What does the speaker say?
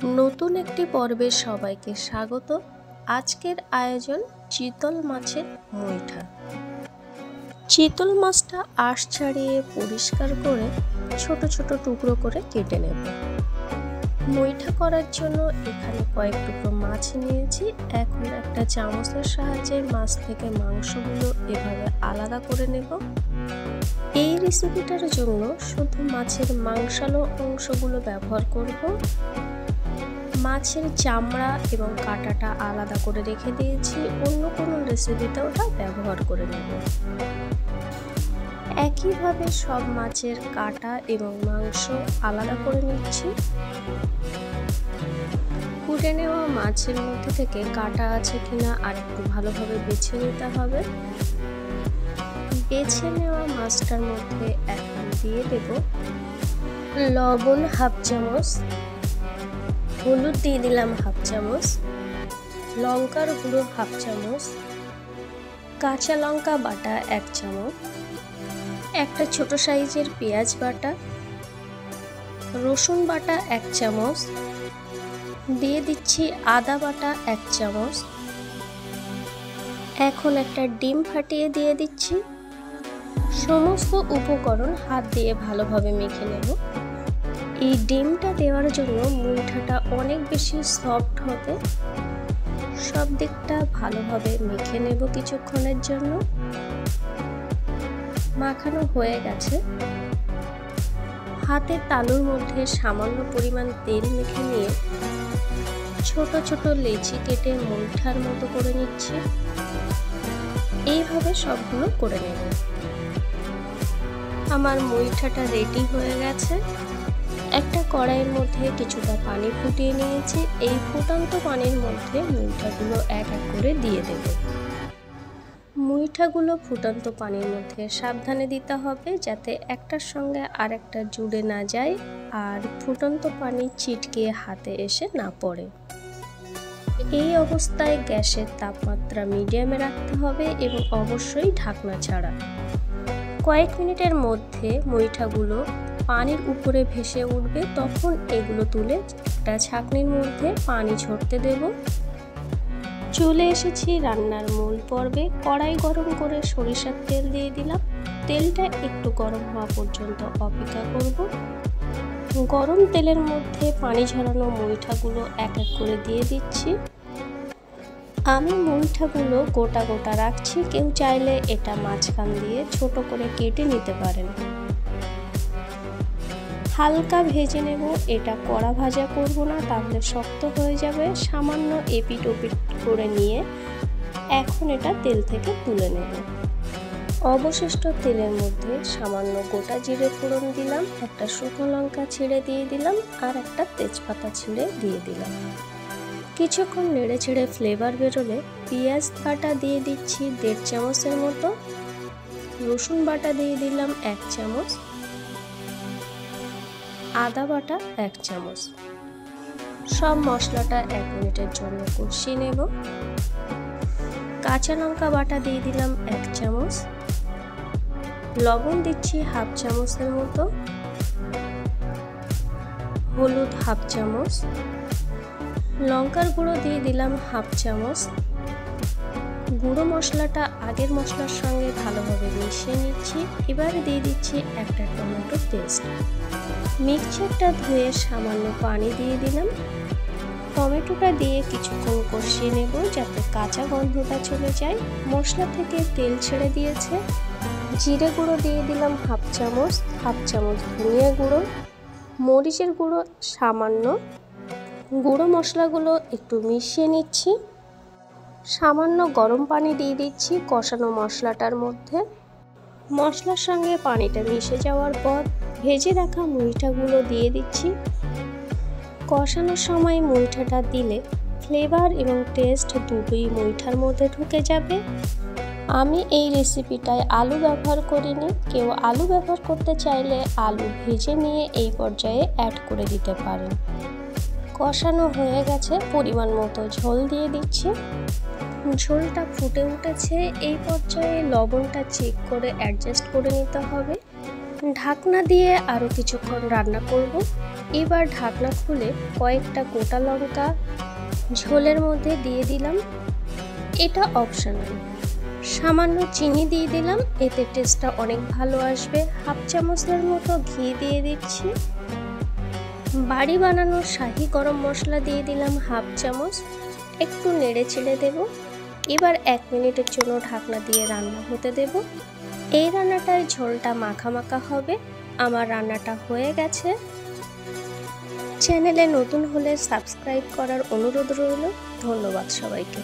নতুন একটি পর্বে সবাইকে স্বাগত। আজকের আয়োজন চিতল মাছের মুইঠা। চিতল মাছটা আঁশ ছাড়িয়ে পরিষ্কার করে ছোট ছোট টুকরো করে কেটে নেব। মুইঠা করার জন্য এখানে কয়েক টুকরো মাছ নিয়েছি। এখন একটা চামচের সাহায্যে মাছ থেকে মাংসগুলো এভাবে আলাদা করে নেব। এই রেসিপিটার জন্য শুধু মাছের মাংসালো অংশগুলো ব্যবহার করব। মাছের চামড়া এবং কাঁটাটা আলাদা করে রেখে দিয়েছি, অন্য কোনো রেসিপিতে ওটা ব্যবহার করে নেব। একইভাবে সব মাছের কাঁটা এবং মাংস আলাদা করে নিচ্ছি। কুটে নেওয়া মাছের মধ্যে থেকে কাঁটা আছে কিনা আর একটু ভালোভাবে বেছে নিতে হবে। বেছে নেওয়া মাছটার মধ্যে এখন দিয়ে দেব লবণ হাফ চামচ, হলুদ দিয়ে দিলাম হাফ চামচ, লঙ্কার গুঁড়ো হাফ চামচ, কাঁচা লঙ্কা বাটা 1 চামচ, একটা ছোট সাইজের পেঁয়াজ বাটা, রসুন বাটা 1 চামচ, দিয়ে দিচ্ছি আদা বাটা 1 চামচ। এখন একটা ডিম ফাটিয়ে দিয়ে দিচ্ছি। সমস্ত উপকরণ হাত দিয়ে ভালোভাবে মেখে নেব। এই ডিমটা দেওয়ার জন্য মুইঠাটা অনেক বেশি সফট হবে। সব দিকটা ভালোভাবে মেখে নেব কিছুক্ষণের জন্য। মাখানো হয়ে গেছে। হাতের তালুর মধ্যে সামান্য পরিমাণ তেল মেখে নিয়ে ছোট ছোট লেচি কেটে মুইঠার মতো করে নিচ্ছি। এইভাবে সবগুলো করে নেব। আমার মুইঠাটা রেডি হয়ে গেছে। একটা কড়াইয়ের মধ্যে কিছুটা পানি ফুটিয়ে নিয়েছি। এই ফুটন্ত পানির মধ্যে মুইঠাগুলো এক এক করে দিয়ে দেব। মুইঠাগুলো ফুটন্ত পানির মধ্যে সাবধানে দিতে হবে যাতে একটার সঙ্গে আরেকটা জুড়ে না যায় আর ফুটন্ত পানি ছিটকে হাতে এসে না পড়ে। এই অবস্থায় গ্যাসের তাপমাত্রা মিডিয়ামে রাখতে হবে এবং অবশ্যই ঢাকনা ছাড়া। কয়েক মিনিটের মধ্যে মুইঠাগুলো পানির উপরে ভেসে উঠবে, তখন এগুলো তুলে একটা ছাঁকনির মধ্যে পানি ঝরতে দেব। চলে এসেছি রান্নার মূল পর্বে। কড়াই গরম করে সরিষার তেল দিয়ে দিলাম। তেলটা একটু গরম হওয়া পর্যন্ত অপেক্ষা করব। গরম তেলের মধ্যে পানি ঝরানো মুইঠাগুলো এক এক করে দিয়ে দিচ্ছি। আমি মুইঠাগুলো গোটা গোটা রাখছি, কেউ চাইলে এটা মাঝখান দিয়ে ছোট করে কেটে নিতে পারেন। হালকা ভেজে নেব। এটা কড়া ভাজা করব না, তাহলে শক্ত হয়ে যাবে। সামান্য এপিট ওপিট করে নিয়ে এখন এটা তেল থেকে তুলে নেব। অবশিষ্ট তেলের মধ্যে সামান্য গোটা জিরে ফোড়ন দিলাম, একটা শুকনো লঙ্কা ছিঁড়ে দিয়ে দিলাম আর একটা তেজপাতা ছিঁড়ে দিয়ে দিলাম। কিছুক্ষণ নেড়ে ছেড়ে ফ্লেভার বেরোলে পেঁয়াজ বাটা দিয়ে দিচ্ছি 1.5 চামচের মতো, রসুন বাটা দিয়ে দিলাম 1 চামচ, আদা বাটা 1 চামচ। সব মশলাটা 1 মিনিটের জন্য কষিয়ে নেব। কাঁচা লঙ্কা বাটা দিয়ে দিলাম 1 চামচ, লবণ দিচ্ছি হাফ চামচের মতো, হলুদ হাফ চামচ, লঙ্কার গুঁড়ো দিয়ে দিলাম হাফ চামচ। গুঁড়ো মশলাটা আগের মশলার সঙ্গে ভালোভাবে মিশিয়ে নিচ্ছি। এবারে দিয়ে দিচ্ছি একটা টমেটো পেস্ট। মিক্সচারটা ধুয়ে সামান্য পানি দিয়ে দিলাম। টমেটোটা দিয়ে কিছুক্ষণ কষিয়ে নেব যাতে কাঁচা গন্ধটা চলে যায়। মশলা থেকে তেল ছেড়ে দিয়েছে। জিরে গুঁড়ো দিয়ে দিলাম হাফ চামচ, হাফ চামচ ধনিয়া গুঁড়ো, মরিচের গুঁড়ো সামান্য। গুঁড়ো মশলাগুলো একটু মিশিয়ে নিচ্ছি। সামান্য গরম পানি দিয়ে দিচ্ছি কষানো মশলাটার মধ্যে। মশলার সঙ্গে পানিটা মিশে যাওয়ার পর ভেজে রাখা মুইঠাগুলো দিয়ে দিচ্ছি। কষানোর সময় মুইঠাটা দিলে ফ্লেভার এবং টেস্ট দুটোই মুইঠার মধ্যে ঢুকে যাবে। আমি এই রেসিপিটায় আলু ব্যবহার করিনি। কেউ আলু ব্যবহার করতে চাইলে আলু ভেজে নিয়ে এই পর্যায়ে অ্যাড করে দিতে পারেন। কষানো হয়ে গেছে। পরিমাণ মতো ঝোল দিয়ে দিচ্ছি। ঝোলটা ফুটে উঠেছে। এই পর্যায়ে লবণটা চেক করে অ্যাডজাস্ট করে নিতে হবে। ঢাকনা দিয়ে আরও কিছুক্ষণ রান্না করব। এবার ঢাকনা খুলে কয়েকটা গোটা লঙ্কা ঝোলের মধ্যে দিয়ে দিলাম। এটা অপশনাল। সামান্য চিনি দিয়ে দিলাম, এতে টেস্টটা অনেক ভালো আসবে। হাফ চামচের মতো ঘি দিয়ে দিচ্ছি। বাড়ি বানানো শাহি গরম মশলা দিয়ে দিলাম হাফ চামচ। একটু নেড়ে চেড়ে দেব। এবার 1 মিনিটের জন্য ঢাকনা দিয়ে রান্না হতে দেব। এই রান্নাটায় ঝোলটা মাখা মাখা হবে। আমার রান্নাটা হয়ে গেছে। চ্যানেলে নতুন হলে সাবস্ক্রাইব করার অনুরোধ রইল। ধন্যবাদ সবাইকে।